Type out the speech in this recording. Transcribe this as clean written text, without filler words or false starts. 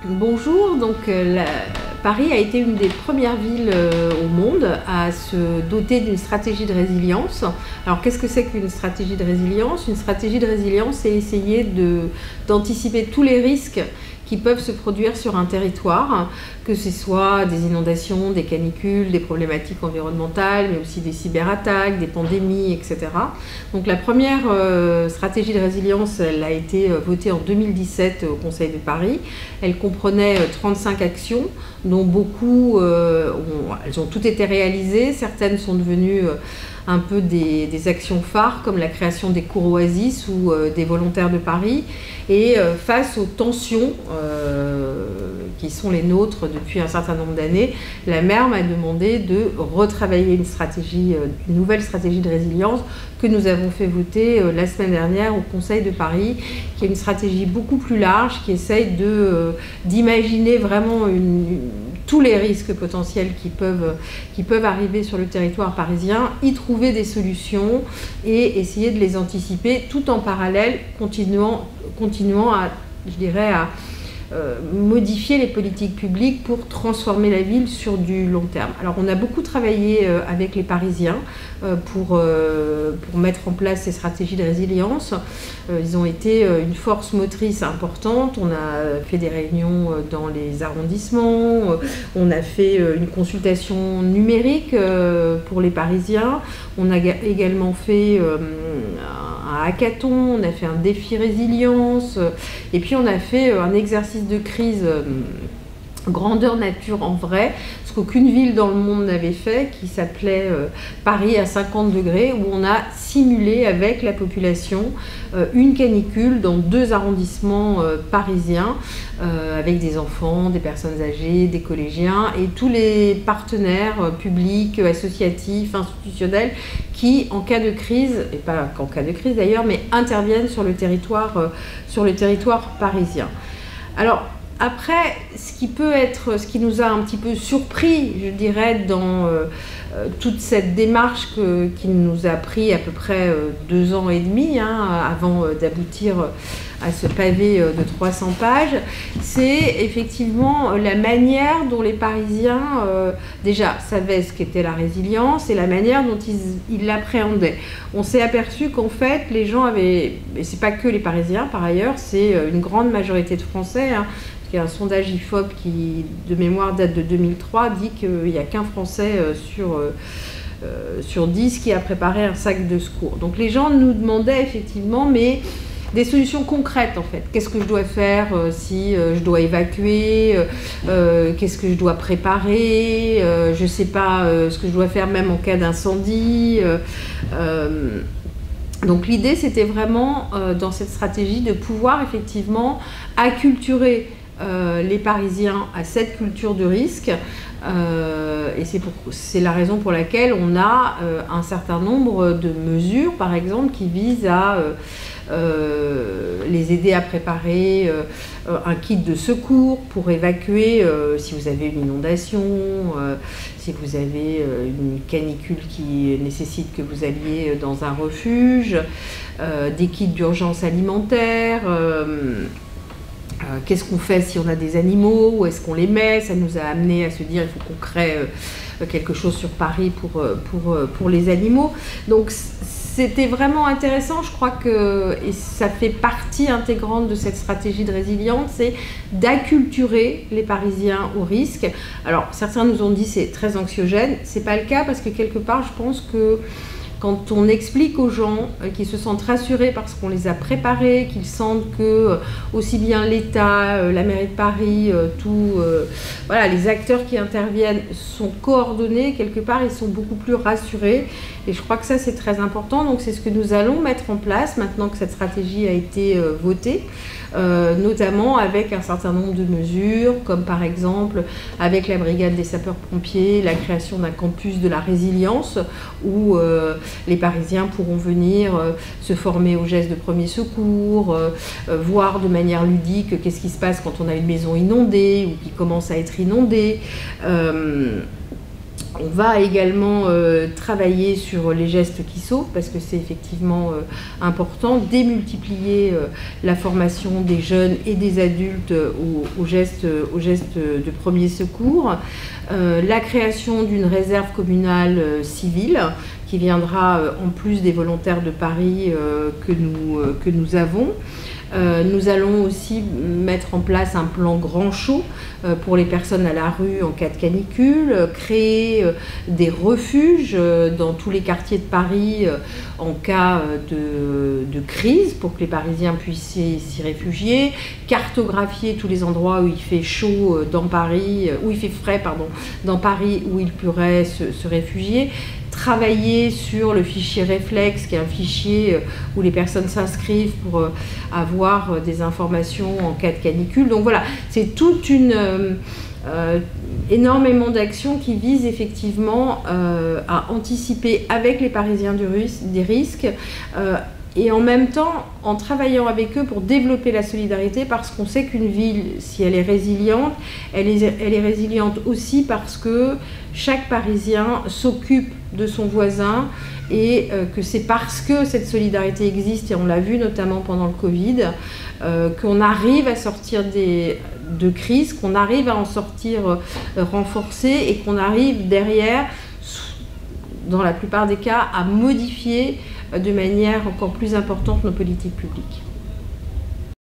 Bonjour, Paris a été une des premières villes au monde à se doter d'une stratégie de résilience. Alors qu'est-ce que c'est qu'une stratégie de résilience? Une stratégie de résilience, c'est essayer d'anticiper tous les risques qui peuvent se produire sur un territoire, que ce soit des inondations, des canicules, des problématiques environnementales, mais aussi des cyberattaques, des pandémies, etc. Donc la première stratégie de résilience, elle a été votée en 2017 au Conseil de Paris. Elle comprenait 35 actions, dont beaucoup, elles ont toutes été réalisées, certaines sont devenues un peu des actions phares comme la création des cours Oasis ou des volontaires de Paris. Et face aux tensions qui sont les nôtres depuis un certain nombre d'années, la maire m'a demandé de retravailler une nouvelle stratégie de résilience que nous avons fait voter la semaine dernière au Conseil de Paris, qui est une stratégie beaucoup plus large, qui essaye d'imaginer vraiment tous les risques potentiels qui peuvent arriver sur le territoire parisien, y trouver des solutions et essayer de les anticiper, tout en parallèle continuant à, je dirais, à modifier les politiques publiques pour transformer la ville sur du long terme. Alors on a beaucoup travaillé avec les Parisiens pour mettre en place ces stratégies de résilience. Ils ont été une force motrice importante. On a fait des réunions dans les arrondissements, on a fait une consultation numérique pour les Parisiens, on a également fait un hackathon, on a fait un défi résilience, et puis on a fait un exercice de crise grandeur nature en vrai, ce qu'aucune ville dans le monde n'avait fait, qui s'appelait Paris à 50 degrés, où on a simulé avec la population une canicule dans 2 arrondissements parisiens, avec des enfants, des personnes âgées, des collégiens et tous les partenaires publics, associatifs, institutionnels qui, en cas de crise, et pas qu'en cas de crise d'ailleurs, mais interviennent sur le territoire parisien. Alors, après, ce qui nous a un petit peu surpris, je dirais, dans toute cette démarche qui nous a pris à peu près 2 ans et demi avant d'aboutir à ce pavé de 300 pages, c'est effectivement la manière dont les Parisiens déjà savaient ce qu'était la résilience et la manière dont ils l'appréhendaient. On s'est aperçu qu'en fait les gens avaient, et c'est pas que les Parisiens par ailleurs, c'est une grande majorité de Français, il y a un sondage IFOP qui, de mémoire, date de 2003, dit qu'il n'y a qu'un Français sur 10 qui a préparé un sac de secours. Donc les gens nous demandaient effectivement, mais des solutions concrètes en fait. Qu'est-ce que je dois faire si je dois évacuer, qu'est-ce que je dois préparer, je ne sais pas ce que je dois faire même en cas d'incendie. Donc l'idée c'était vraiment dans cette stratégie de pouvoir effectivement acculturer les Parisiens à cette culture de risque, et c'est la raison pour laquelle on a un certain nombre de mesures par exemple qui visent à les aider à préparer un kit de secours pour évacuer si vous avez une inondation, si vous avez une canicule qui nécessite que vous alliez dans un refuge, des kits d'urgence alimentaire. Qu'est-ce qu'on fait si on a des animaux, où est-ce qu'on les met? Ça nous a amené à se dire il faut qu'on crée quelque chose sur Paris pour les animaux. Donc c'était vraiment intéressant, je crois que, et ça fait partie intégrante de cette stratégie de résilience, c'est d'acculturer les Parisiens au risque. Alors certains nous ont dit c'est très anxiogène, c'est pas le cas parce que quelque part je pense que quand on explique aux gens qu'ils se sentent rassurés parce qu'on les a préparés, qu'ils sentent que aussi bien l'État, la mairie de Paris, voilà, les acteurs qui interviennent sont coordonnés, quelque part ils sont beaucoup plus rassurés. Et je crois que ça c'est très important, donc c'est ce que nous allons mettre en place maintenant que cette stratégie a été votée, notamment avec un certain nombre de mesures, comme par exemple avec la brigade des sapeurs-pompiers, la création d'un campus de la résilience où les Parisiens pourront venir se former aux gestes de premier secours, voir de manière ludique qu'est-ce qui se passe quand on a une maison inondée ou qui commence à être inondée. On va également travailler sur les gestes qui sauvent, parce que c'est effectivement important, démultiplier la formation des jeunes et des adultes aux gestes de premier secours, la création d'une réserve communale civile qui viendra en plus des volontaires de Paris que nous avons. Nous allons aussi mettre en place un plan grand chaud pour les personnes à la rue en cas de canicule, créer des refuges dans tous les quartiers de Paris en cas de crise pour que les Parisiens puissent s'y réfugier, cartographier tous les endroits où il fait chaud dans Paris, où il fait frais dans Paris où ils pourraient se réfugier. Travailler sur le fichier Réflexe, qui est un fichier où les personnes s'inscrivent pour avoir des informations en cas de canicule. Donc voilà, c'est toute énormément d'actions qui visent effectivement à anticiper avec les Parisiens des risques et en même temps en travaillant avec eux pour développer la solidarité, parce qu'on sait qu'une ville, si elle est résiliente, elle est résiliente aussi parce que chaque Parisien s'occupe de son voisin et que c'est parce que cette solidarité existe, et on l'a vu notamment pendant le Covid, qu'on arrive à sortir de crises, qu'on arrive à en sortir renforcés et qu'on arrive derrière, dans la plupart des cas, à modifier de manière encore plus importante nos politiques publiques.